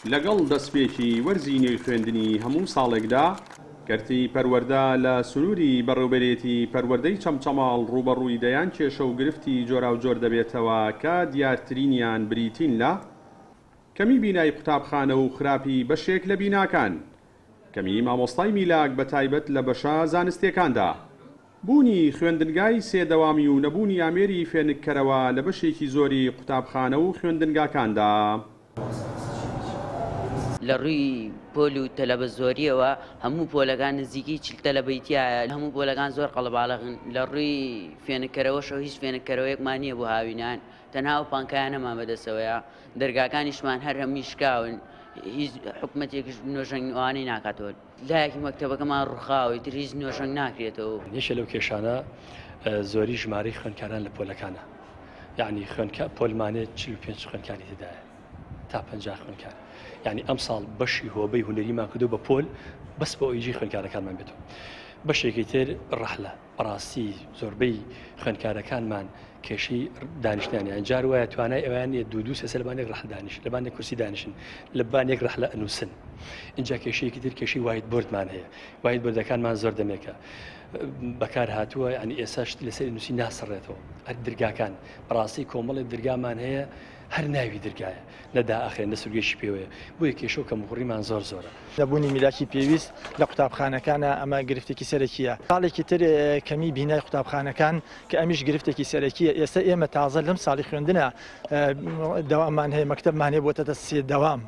لەگەڵ دەستپێکی وەرزی نوێی خوێندنی هەموو ساڵێکدا کەرتی پەروەردە لە سنووری بەڕێوەبەرێتی پەروەردەی چەمچەماڵ ڕوبەڕووی دەیان کێشە و گرفتی جۆرا و جۆر دەبێتەوە کە دیارترینیان بریتین لە کەمی بینای قوتابخانە و خراپی بەشێک لە بیناکان، کەمی مامۆستای میلاک بە تایبەت لە بەشە زانستیەکاندا، بوونی خوێندنگای سێدەوامی و نەبوونی ئامێری فێنکەرەوە لە بەشێکی زۆری قوتابخانە و خوێندنگاکاندا. لە ڕووی پۆل و تەلەبە زۆریەوە هەموو پۆلەکان نزیکی چل تەلەبەیتیایە، هەموو پۆلەکان زۆر قەڵەباڵغن. لە ڕووی فێنکەرەوەشەوە هیچ فێنکەرەوەیەکمان نییە بۆ هاوینان، تەنها و پانکایانەمان بەدەستەوەیە. دەرگاکانیشمان هەر هەمووی شکاون، هیچ حکومەتێکیش نوێژەنگوانەی ناکاتەوە. لایەکی مەکتەبەکەمان ڕووخاوی تر هیچ نوێژەنگ ناکرێتەوە. یەکێ لەو کێشانە زۆری ژمارەی خوێندکاران لە پۆلەکانە، یعنی پۆلمانێت 45 خوێندکاری تدایە تا 50 خوێندکار. یعنی ئەم ساڵ بەشی هۆبەی هونەریمان کردو بە پۆل بەس بۆ ئۆیجی خوێندکارەکانمان بێتەوە. بەشێکی تر ڕەحلە، بەڕاستی زۆربەی خوێندکارەکانمان کێشەی دانیشتیان جار وایە توانای ئەویان دوو سێ لەبانێک ڕەحل دانیشن، لەبانێک کورسی دانیشن، لەبانێک ڕەحلە ئەنووسن. اینجا کێشەیەکی تر کێشەی وایت بۆردمان هەیە. وایت بۆردەکانمان زۆر دەمێکە بەکار هاتووە، ینی ئێساش لەسەر نووسی ناسەڕێتەوە. هەر دەرگاکان بەڕاستی کۆمەڵی دەرگامان هەیە، هەر ناوی دەرگایە نەداخرێن نە سوورگەشی پێوەیە، بۆیە کێشە کە مخوڕیمان زۆر زۆرە. نەبوونی میلاکی پێویست لە قوتابخانەکانە ئەمە گرفتێکی سەرەکیە. ساڵێکی تر کەمی بینای قوتابخانەکان کە ئەمیش گرفتێکی سەرەکیە. ئێستا ئێمە تازە لەم ساڵی خوێندنە دەوامان هەیە، مەکتەبمان هەیە بۆتە سێ دەوام،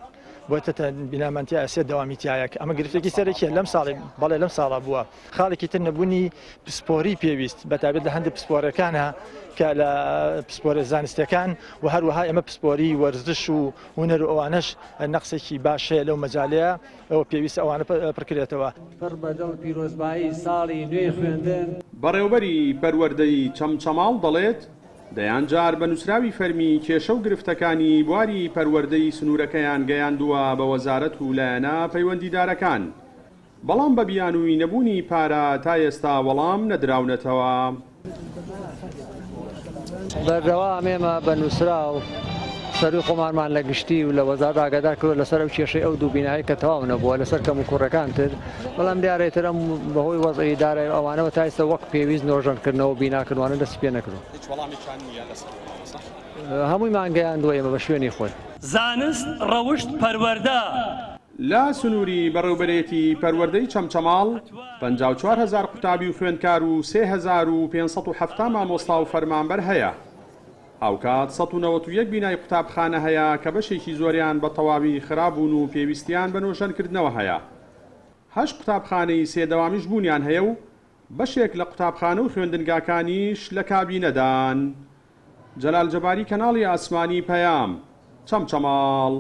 بۆتە بینامەنتی ئاسێ دەوامیتیایەک. ئەمە گرفتێکی سەرەکیە لەم ساڵی، بەڵێ لەم ساڵە بووە. خاڵێکی تر نەبوونی پسپۆری پێویست بەتابێت لە هەندێک پسپۆرەکانە کە لە پسپۆرە زانستیەکان و هەروەها ئەمە پسپۆری وەرزش و هونەر و ئەوانەش نەقسێکی باشەیە لەو مەجالەیە، ئەوە پێویست ئەوانە پڕکرێتەوە. پڕ بەدڵ پیرۆزبایی ساڵی نوێی خوێندن. بەڕێوەبەری پەروەردەی چەمچەماڵ دەڵێت دەیان جار بە نووسراوی فەرمی کێشە و گرفتەکانی بواری پەروەردەی سنوورەکەیان گەیاندووە بە وەزارەت و لایەنە پەیوەندیدارەکان، بەڵام بە بیانووی نەبوونی پارە تا ئێستا وەڵام نەدراونەتەوە. بەردەوام ئێمە بە نووسرا و سەروی خۆمانمان لە گشتی و لە وەزارەت ئاگادار کردو لەسەر ئەو کێشەی ئەو دوو بینایی کە تەواو نەبووە لەسەر کەم و کوڕەکان تر، بەڵام دیارێتر ئەم بەهۆی وەزعی دارای ئەوانەوە تا ئێستا وەک پێویست نۆژەنکردنەوە و بیناکردوانە دەست پێ نەکردو. هەموویمان گەیاندووە ئێمە بە شوێنی خۆی. زانست ڕەوشت پەروەردە. لە سنووری بەڕێوەبەرێتی پەروەردەی چەمچەماڵ 54,000 قوتابی و خوێندکار و 3570 مامۆستا و فەرمانبەر هەیە. هاوکات 191 بینای قوتابخانە هەیە کە بەشێکی زۆریان بە تەواوی خراپبوون و پێویستیان بە نوێژەنکردنەوە هەیە. 8 قوتابخانەی سێدەوامیش بوونیان هەیە و بەشێک لە قوتابخانە و خوێندنگاکانیش لە کابینەدان. جەلال جەباری، کەناڵی ئاسمانی پەیام، چەمچەماڵ.